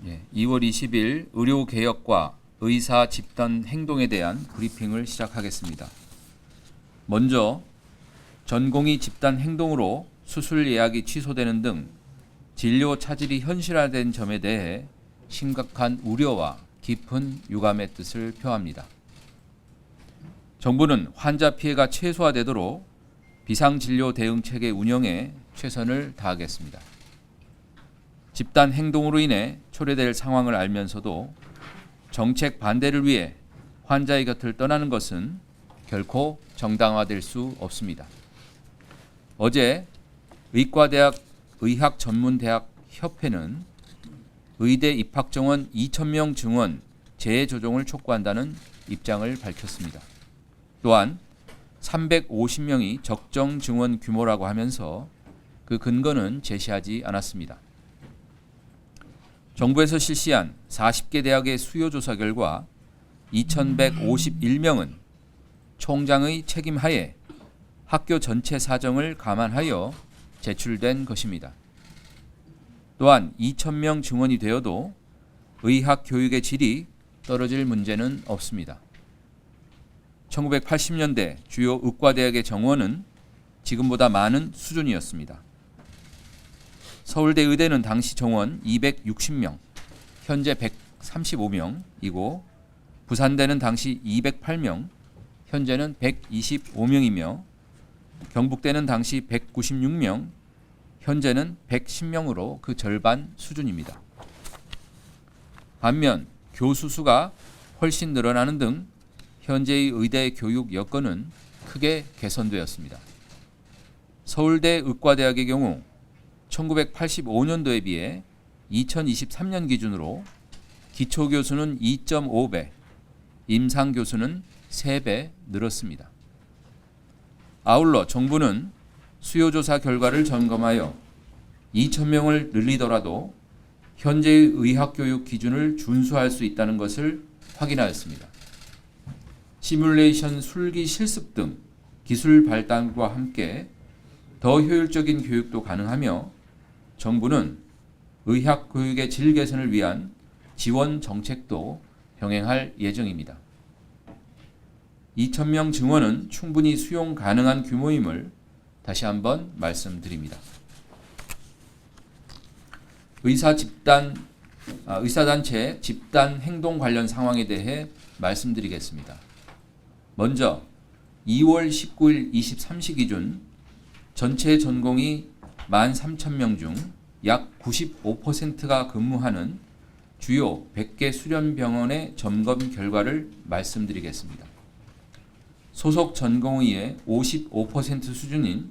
2월 20일 의료개혁과 의사 집단 행동에 대한 브리핑을 시작하겠습니다. 먼저 전공의 집단 행동으로 수술 예약이 취소되는 등 진료 차질이 현실화된 점에 대해 심각한 우려와 깊은 유감의 뜻을 표합니다. 정부는 환자 피해가 최소화되도록 비상진료 대응체계 운영에 최선을 다하겠습니다. 집단 행동으로 인해 초래될 상황을 알면서도 정책 반대를 위해 환자의 곁을 떠나는 것은 결코 정당화될 수 없습니다. 어제 의과대학 의학전문대학협회는 의대 입학 정원 2,000명 증원 재조정을 촉구한다는 입장을 밝혔습니다. 또한 350명이 적정 증원 규모라고 하면서 그 근거는 제시하지 않았습니다. 정부에서 실시한 40개 대학의 수요조사 결과 2,151명은 총장의 책임하에 학교 전체 사정을 감안하여 제출된 것입니다. 또한 2,000명 증원이 되어도 의학 교육의 질이 떨어질 문제는 없습니다. 1980년대 주요 의과대학의 정원은 지금보다 많은 수준이었습니다. 서울대 의대는 당시 정원 260명, 현재 135명이고 부산대는 당시 208명, 현재는 125명이며 경북대는 당시 196명, 현재는 110명으로 그 절반 수준입니다. 반면 교수 수가 훨씬 늘어나는 등 현재의 의대 교육 여건은 크게 개선되었습니다. 서울대 의과대학의 경우 1985년도에 비해 2023년 기준으로 기초교수는 2.5배, 임상교수는 3배 늘었습니다. 아울러 정부는 수요조사 결과를 점검하여 2,000명을 늘리더라도 현재의 의학교육 기준을 준수할 수 있다는 것을 확인하였습니다. 시뮬레이션 술기 실습 등 기술 발달과 함께 더 효율적인 교육도 가능하며 정부는 의학 교육의 질 개선을 위한 지원 정책도 병행할 예정입니다. 2,000명 증원은 충분히 수용 가능한 규모임을 다시 한번 말씀드립니다. 의사단체 집단 행동 관련 상황에 대해 말씀드리겠습니다. 먼저 2월 19일 23시 기준 전체 전공의 13,000명 중 약 95%가 근무하는 주요 100개 수련병원의 점검 결과를 말씀드리겠습니다. 소속 전공의의 55% 수준인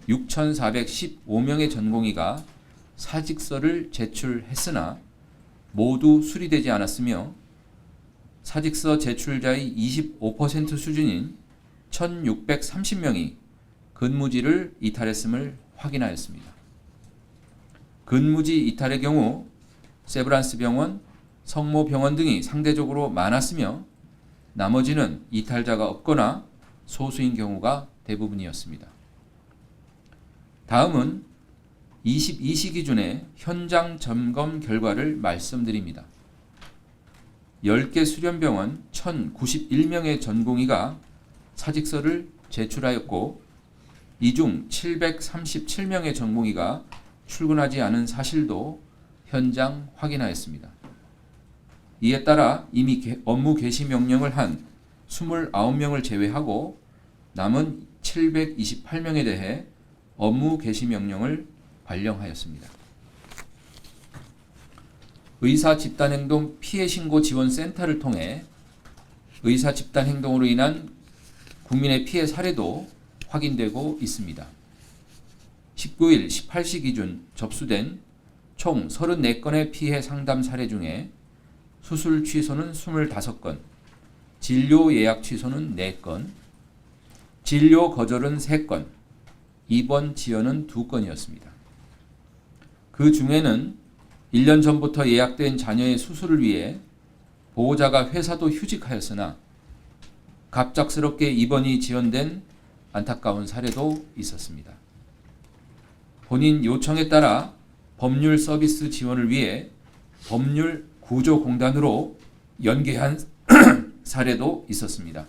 6,415명의 전공의가 사직서를 제출했으나 모두 수리되지 않았으며 사직서 제출자의 25% 수준인 1,630명이 근무지를 이탈했음을 확인하였습니다. 근무지 이탈의 경우 세브란스 병원, 성모병원 등이 상대적으로 많았으며 나머지는 이탈자가 없거나 소수인 경우가 대부분이었습니다. 다음은 22시 기준의 현장 점검 결과를 말씀드립니다. 10개 수련병원 1,091명의 전공의가 사직서를 제출하였고 이 중 737명의 전공의가 출근하지 않은 사실도 현장 확인하였습니다. 이에 따라 이미 업무 개시 명령을 한 29명을 제외하고 남은 728명에 대해 업무 개시 명령을 발령하였습니다. 의사 집단행동 피해신고 지원센터를 통해 의사 집단행동으로 인한 국민의 피해 사례도 확인되고 있습니다. 19일 18시 기준 접수된 총 34건의 피해 상담 사례 중에 수술 취소는 25건, 진료 예약 취소는 4건, 진료 거절은 3건, 입원 지연은 2건이었습니다. 그 중에는 1년 전부터 예약된 자녀의 수술을 위해 보호자가 회사도 휴직하였으나 갑작스럽게 입원이 지연된 안타까운 사례도 있었습니다. 본인 요청에 따라 법률 서비스 지원을 위해 법률 구조공단으로 연계한 사례도 있었습니다.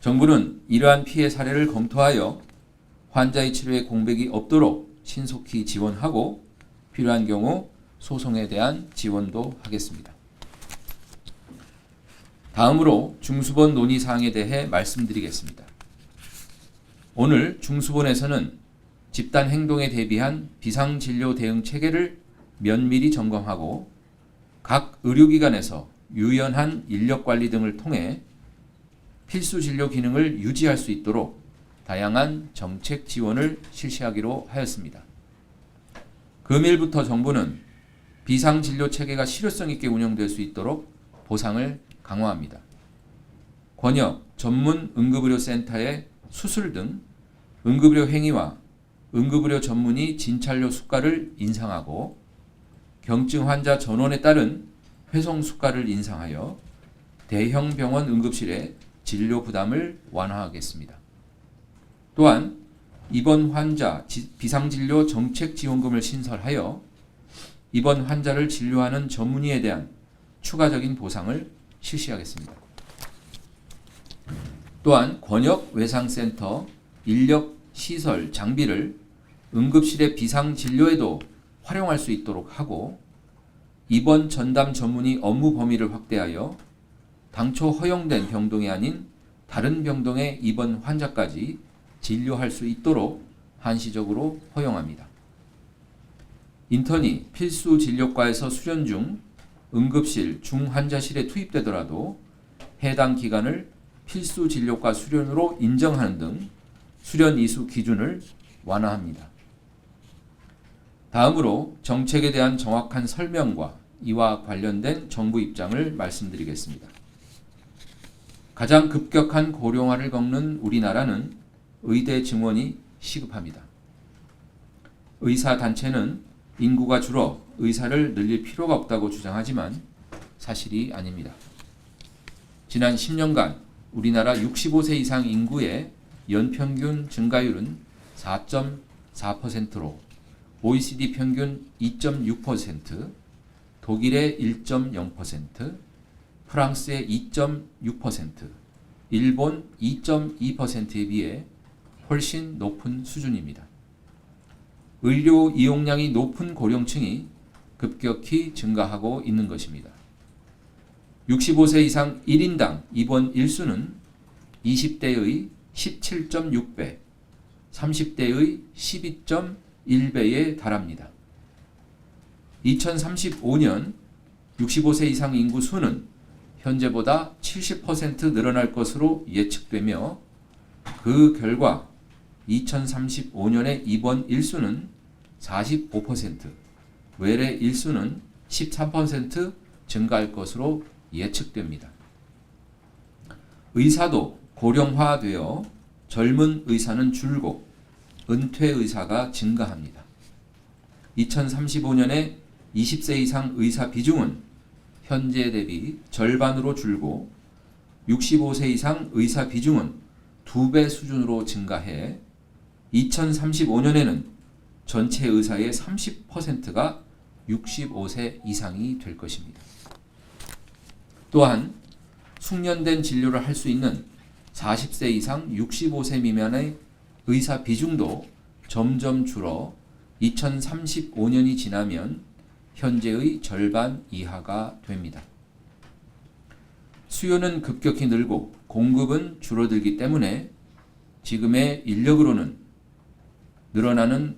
정부는 이러한 피해 사례를 검토하여 환자의 치료에 공백이 없도록 신속히 지원하고 필요한 경우 소송에 대한 지원도 하겠습니다. 다음으로 중수본 논의사항에 대해 말씀드리겠습니다. 오늘 중수본에서는 집단 행동에 대비한 비상진료 대응 체계를 면밀히 점검하고 각 의료기관에서 유연한 인력관리 등을 통해 필수 진료 기능을 유지할 수 있도록 다양한 정책 지원을 실시하기로 하였습니다. 금일부터 정부는 비상진료 체계가 실효성 있게 운영될 수 있도록 보상을 강화합니다. 권역 전문 응급의료센터의 수술 등 응급의료 행위와 응급의료 전문의 진찰료 수가를 인상하고 경증 환자 전원에 따른 회송 수가를 인상하여 대형 병원 응급실의 진료 부담을 완화하겠습니다. 또한 입원 환자 비상진료 정책지원금을 신설하여 입원 환자를 진료하는 전문의에 대한 추가적인 보상을 실시하겠습니다. 또한 권역 외상센터 인력, 시설, 장비를 응급실의 비상진료에도 활용할 수 있도록 하고 입원 전담 전문의 업무 범위를 확대하여 당초 허용된 병동이 아닌 다른 병동의 입원 환자까지 진료할 수 있도록 한시적으로 허용합니다. 인턴이 필수 진료과에서 수련 중 응급실, 중환자실에 투입되더라도 해당 기간을 필수 진료과 수련으로 인정하는 등 수련 이수 기준을 완화합니다. 다음으로 정책에 대한 정확한 설명과 이와 관련된 정부 입장을 말씀드리겠습니다. 가장 급격한 고령화를 겪는 우리나라는 의대 증원이 시급합니다. 의사단체는 인구가 줄어 의사를 늘릴 필요가 없다고 주장하지만 사실이 아닙니다. 지난 10년간 우리나라 65세 이상 인구의 연평균 증가율은 4.4%로 OECD 평균 2.6%, 독일의 1.0%, 프랑스의 2.6%, 일본 2.2%에 비해 훨씬 높은 수준입니다. 의료 이용량이 높은 고령층이 급격히 증가하고 있는 것입니다. 65세 이상 1인당 입원 일수는 20대의 17.6배, 30대의 12.1배에 달합니다. 2035년 65세 이상 인구 수는 현재보다 70% 늘어날 것으로 예측되며 그 결과 2035년의 입원 일수는 45%, 외래 일수는 13% 증가할 것으로 예측됩니다. 의사도 고령화되어 젊은 의사는 줄고 은퇴 의사가 증가합니다. 2035년에 20세 이상 의사 비중은 현재 대비 절반으로 줄고 65세 이상 의사 비중은 2배 수준으로 증가해 2035년에는 전체 의사의 30%가 65세 이상이 될 것입니다. 또한 숙련된 진료를 할 수 있는 40세 이상 65세 미만의 의사 비중도 점점 줄어 2035년이 지나면 현재의 절반 이하가 됩니다. 수요는 급격히 늘고 공급은 줄어들기 때문에 지금의 인력으로는 늘어나는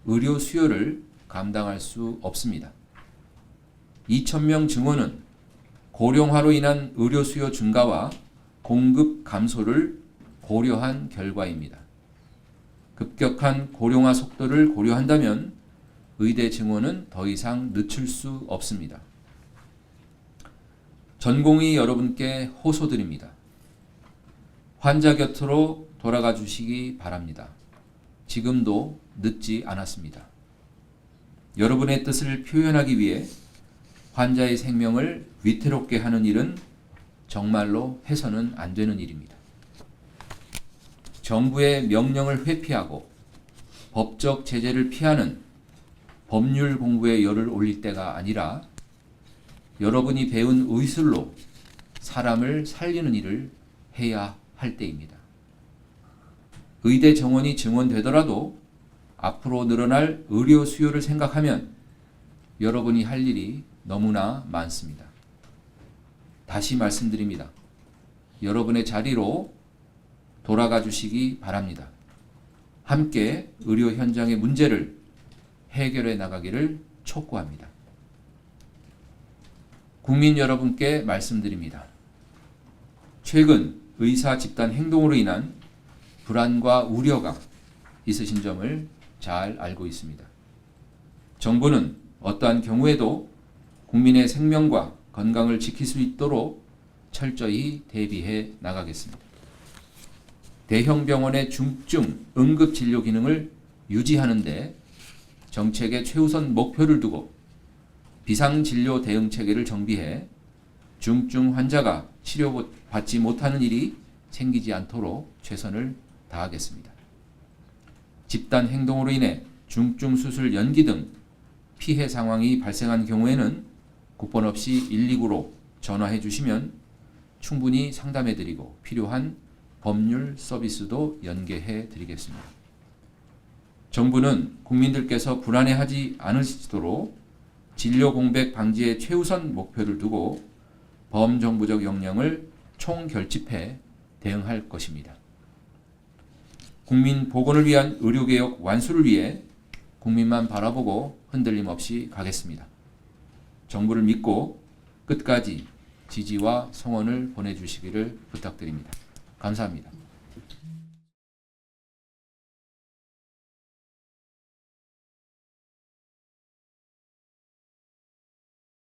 의료 수요를 감당할 수 없습니다. 2,000명 증원은 고령화로 인한 의료 수요 증가와 공급 감소를 고려한 결과입니다. 급격한 고령화 속도를 고려한다면 의대 증원은 더 이상 늦출 수 없습니다. 전공의 여러분께 호소드립니다. 환자 곁으로 돌아가 주시기 바랍니다. 지금도 늦지 않았습니다. 여러분의 뜻을 표현하기 위해 환자의 생명을 위태롭게 하는 일은 정말로 해서는 안 되는 일입니다. 정부의 명령을 회피하고 법적 제재를 피하는 법률 공부에 열을 올릴 때가 아니라 여러분이 배운 의술로 사람을 살리는 일을 해야 할 때입니다. 의대 정원이 증원되더라도 앞으로 늘어날 의료 수요를 생각하면 여러분이 할 일이 너무나 많습니다. 다시 말씀드립니다. 여러분의 자리로 돌아가 주시기 바랍니다. 함께 의료 현장의 문제를 해결해 나가기를 촉구합니다. 국민 여러분께 말씀드립니다. 최근 의사 집단 행동으로 인한 불안과 우려가 있으신 점을 잘 알고 있습니다. 정부는 어떠한 경우에도 국민의 생명과 건강을 지킬 수 있도록 철저히 대비해 나가겠습니다. 대형 병원의 중증 응급 진료 기능을 유지하는 데 정책의 최우선 목표를 두고 비상진료 대응 체계를 정비해 중증 환자가 치료받지 못하는 일이 생기지 않도록 최선을 다하겠습니다. 집단 행동으로 인해 중증 수술 연기 등 피해 상황이 발생한 경우에는 국번 없이 119로 전화해 주시면 충분히 상담해 드리고 필요한 법률 서비스도 연계해 드리겠습니다. 정부는 국민들께서 불안해하지 않으시도록 진료 공백 방지에 최우선 목표를 두고 범정부적 역량을 총결집해 대응할 것입니다. 국민 보건을 위한 의료개혁 완수를 위해 국민만 바라보고 흔들림 없이 가겠습니다. 정부를 믿고 끝까지 지지와 성원을 보내주시기를 부탁드립니다. 감사합니다.